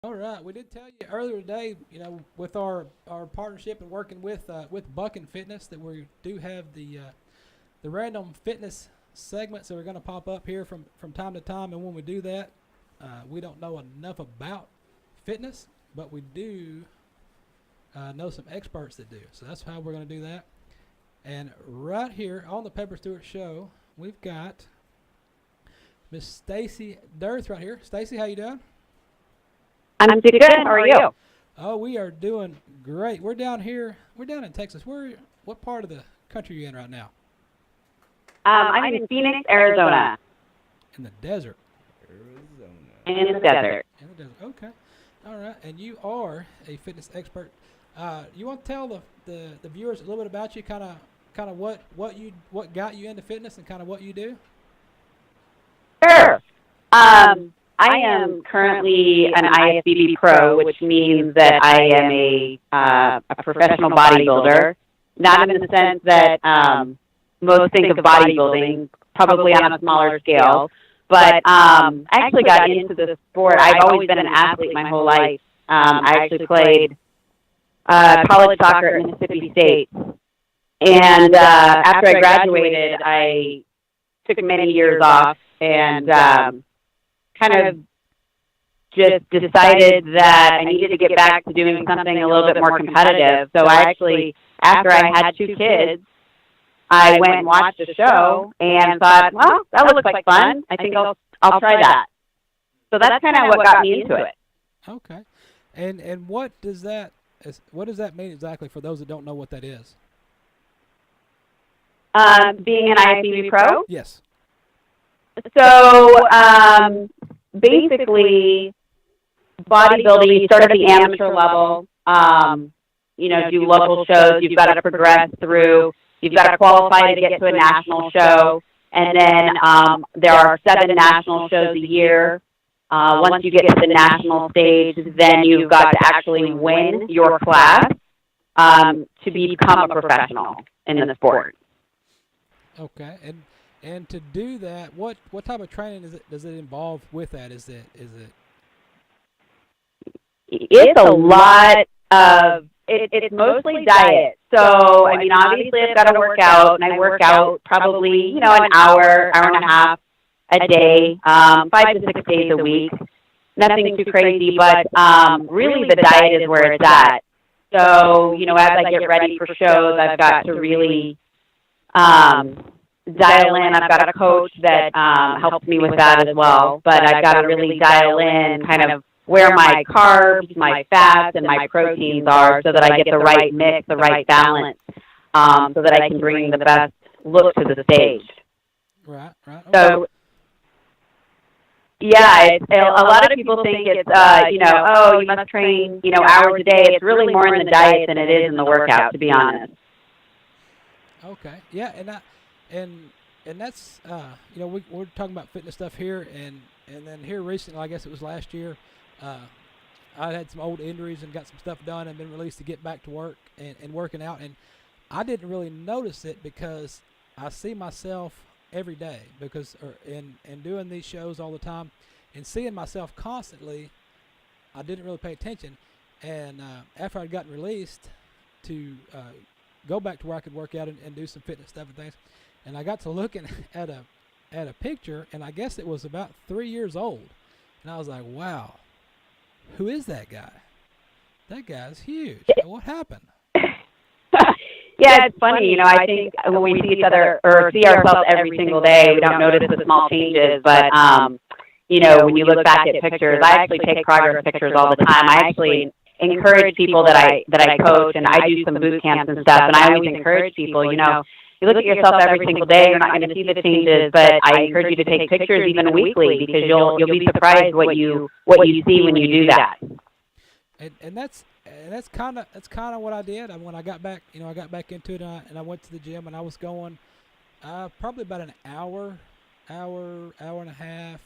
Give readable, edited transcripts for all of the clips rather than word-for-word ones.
All right, we did tell you earlier today, with our partnership and working with Buckin Fitness, that we do have the random fitness segments that are going to pop up here from time to time. And when we do that, we don't know enough about fitness, but we do know some experts that do. So that's how we're going to do that. And right here on the Pepper Stewart Show, we've got Miss Stacey Dearth right here. Stacey, how you doing? I'm doing good. How are you? Oh, we are doing great. We're down here. We're down in Texas. What part of the country are you in right now? I'm in Phoenix, Arizona. In the desert. In the desert. In the desert. Okay. All right. And you are a fitness expert. You want to tell the viewers a little bit about you, kind of what got you into fitness and kind of what you do? Sure. I am currently an IFBB pro, which means that I am a professional bodybuilder. Not in the sense that most think of bodybuilding, probably on a smaller scale. But I actually got into the sport. I've always been an athlete my whole life. I actually played college soccer at Mississippi State. And after I graduated, I took many years off and kind of just decided that I needed to get back to doing something a little bit more competitive. So I actually, after I had 2 kids, I went and watched a show and thought, well, that looks like fun. I think I'll try that. So that's kind of what got me into it. Okay. And what does that mean exactly for those that don't know what that is? Being an IFBB pro? Yes. So basically, bodybuilding, you start at the amateur level, do local shows. You've got to progress through. You've got to qualify to get to a national show. And then there are 7 national shows a year. Once you get to the national stage, then you've got to actually win your class to become a professional in the sport. Okay. And to do that, what type of training does it involve with that? Is it? It's a lot of. It's mostly diet. So I mean, obviously, I've got to work out, and I work out probably an hour and a half a day, 5 to 6 days a week. Nothing too crazy, but really the diet is where it's at. So as I get ready for shows, I've got to really dial in. I've got a coach that helps me with that as well, but I've got to really dial in kind of where my carbs, my fats, and my proteins are so that I get the right mix, the right balance, so that I can bring the best look to the stage. Right. Okay. So, yeah, a lot of people think it's, you must train, hours a day. It's really more in the diet than it is in the workout, to be honest. Okay. Yeah, and that's we're talking about fitness stuff here, and then here recently, I guess it was last year, I had some old injuries and got some stuff done and been released to get back to work and working out, and I didn't really notice it because I see myself every day and doing these shows all the time and seeing myself constantly. I didn't really pay attention, and after I'd gotten released to go back to where I could work out and do some fitness stuff and things, and I got to looking at a picture, and I guess it was about 3 years old, and I was like, wow, who is that guy? That guy's huge. What happened? Yeah, it's funny. I think when we see each other or see ourselves every single day, we don't notice the small changes. But, when you look back at pictures, I actually take progress pictures all the time. I actually encourage people that I coach, and I do some boot camps and stuff, and I always encourage people, you look at yourself every single day, you're not going to see the changes, but I encourage you to take pictures even weekly because you'll be surprised what you see when you do that. And that's kind of what I did. When I got back, I got back into it, and I went to the gym, and I was going probably about an hour and a half,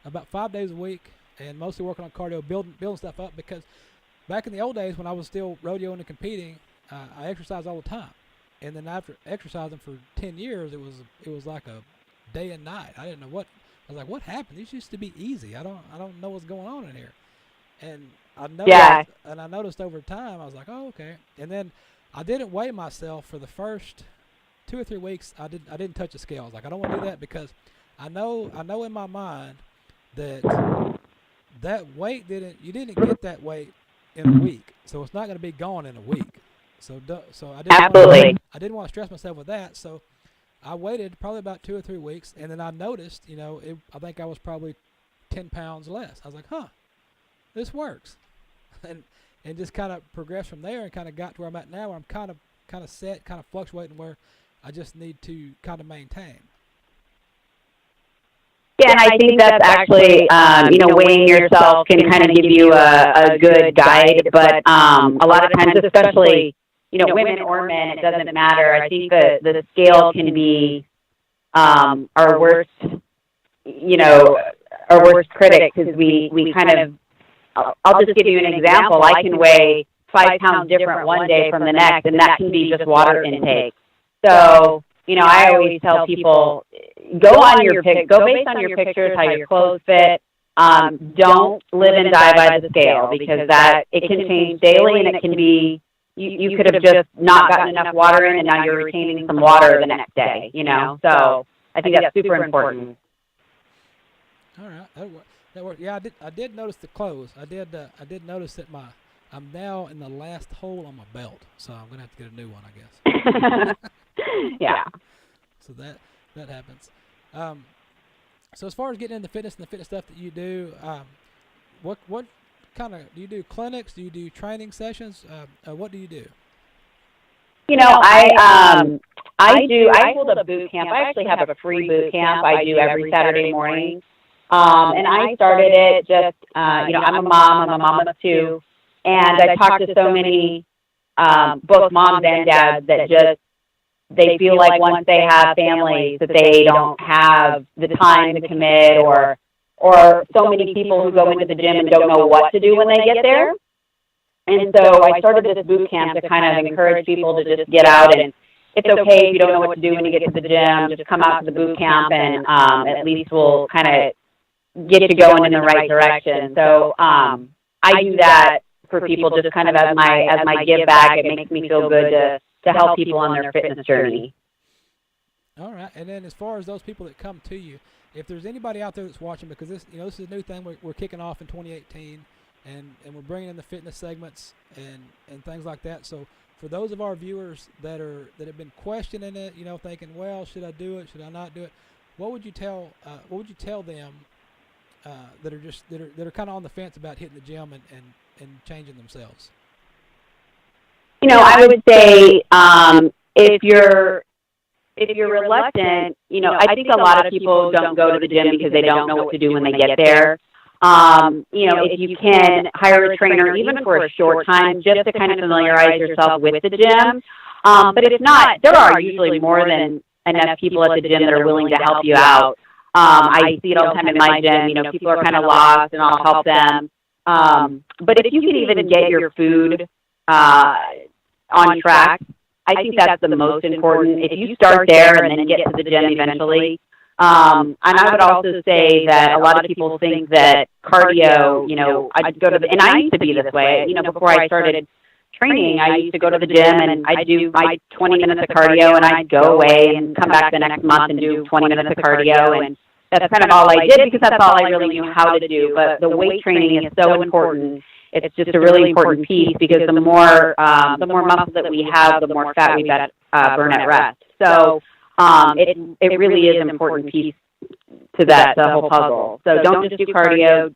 about 5 days a week, and mostly working on cardio, building stuff up, because back in the old days when I was still rodeoing and competing, I exercised all the time. And then after exercising for 10 years, it was like a day and night. I didn't know what. I was like, what happened? These used to be easy. I don't know what's going on in here. And I noticed over time, I was like, oh, okay. And then I didn't weigh myself for the first 2 or 3 weeks. I didn't touch the scale. I was like, I don't want to do that because I know in my mind that weight you didn't get that weight in a week, so it's not going to be gone in a week. So I didn't want to stress myself with that. So I waited probably about 2 or 3 weeks, and then I noticed, I think I was probably 10 pounds less. I was like, this works, and just kind of progressed from there, and kind of got to where I'm at now, where I'm kind of set, kind of fluctuating, where I just need to kind of maintain. Yeah, and I think that's actually, weighing yourself can kind of give you a good guide, but a lot of times, especially, women or men, it doesn't matter. I think the scale can be our worst, our worst critic, because we kind of, I'll just give you an example. I can weigh 5 pounds different one day from the next, and that can be just water intake. So, I always tell people, go based on your pictures, how your clothes fit. Don't live and die by the scale, because it can change daily, and it can be, you could have just not gotten enough water in, and now you're retaining some water the next day, So I think that's super important. All right, that worked. Yeah, I did notice the clothes. I did notice that I'm now in the last hole on my belt, so I'm gonna have to get a new one, I guess. Yeah. So that happens. So as far as getting into fitness and the fitness stuff that you do, what kind of do you do? Clinics? Do you do training sessions? What do you do? I hold a boot camp. I actually have a free boot camp I do every Saturday morning. And I started it just, I'm a mom of 2, and I talk to so many, both moms and dads, that they feel like once they have families that they don't have the time to commit, or so many people who go into the gym and don't know what to do when they get there. And so I started this boot camp to kind of encourage people to just get out, and it's okay if you don't know what to do when you get to the gym, just come out to the boot camp, and at least we'll kind of get you going in the right direction. So I do that for people just kind of as my give back. It makes me feel good to help people on their fitness journey. All right, and then as far as those people that come to you, if there's anybody out there that's watching, because this is a new thing we're kicking off in 2018, and we're bringing in the fitness segments and things like that. So for those of our viewers that have been questioning it, thinking, well, should I do it? Should I not do it? What would you tell them that are kind of on the fence about hitting the gym and changing themselves? I would say if you're reluctant, I think a lot of people don't go to the gym because they don't know what to do when they get there. If you can hire a trainer, even for a short time, just to kind of familiarize yourself with the gym. But if not, there are usually more than enough people at the gym that are willing to help you out. I see it all the time in my gym. People are kind of lost, and I'll help them. But if you can even get your food on track, I think that's the most important. If you start there and then get to the gym eventually, and I would also say that a lot of people think that cardio, I'd go to and I used to be this way, before I started training, I used to go to the gym and I'd do my 20 minutes of cardio, and I'd go away and come back the next month and do 20 minutes of cardio, and that's kind of all I did because that's all I really knew how to do. But the weight training is so important. It's just a really important piece, because the more muscle that we have, the more fat we burn at rest. So it really is an important piece to the whole puzzle. So don't just do cardio,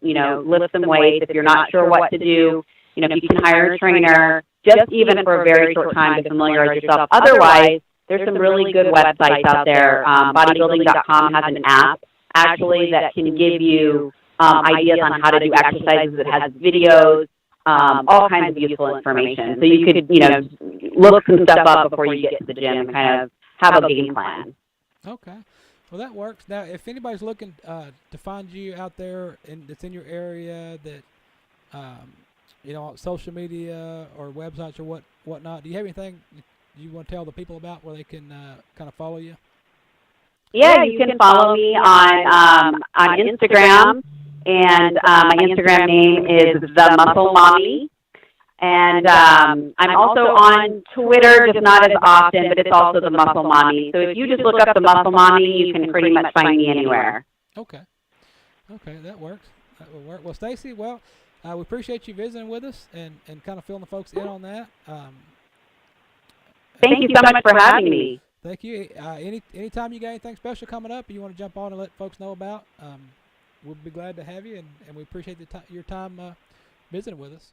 lift some weights. If you're not sure what to do, if you can hire a trainer, just even for a very short time to familiarize yourself. Otherwise, there's some really good websites out there. Bodybuilding.com has an app, actually, that can give you ideas on how to do exercises. It has videos, all kinds of useful information. So you could, look some stuff up before you get to the gym and kind of have a game plan. Okay. Well, that works. Now, if anybody's looking to find you out there that's in your area, that, social media or websites or whatnot, do you have anything you want to tell the people about where they can kind of follow you? Yeah, you can follow me on Instagram And my Instagram name is The Muscle Mommy. And I'm also on Twitter, just not as often, but it's also The Muscle Mommy. So if you just look up The Muscle Mommy, you can pretty much find me anywhere. Okay. Okay, that works. That will work. Well, Stacey, we appreciate you visiting with us and kind of filling the folks in on that. Thank you so much for having me. Thank you. Anytime you got anything special coming up you want to jump on and let folks know about, we'll be glad to have you, and we appreciate your time visiting with us.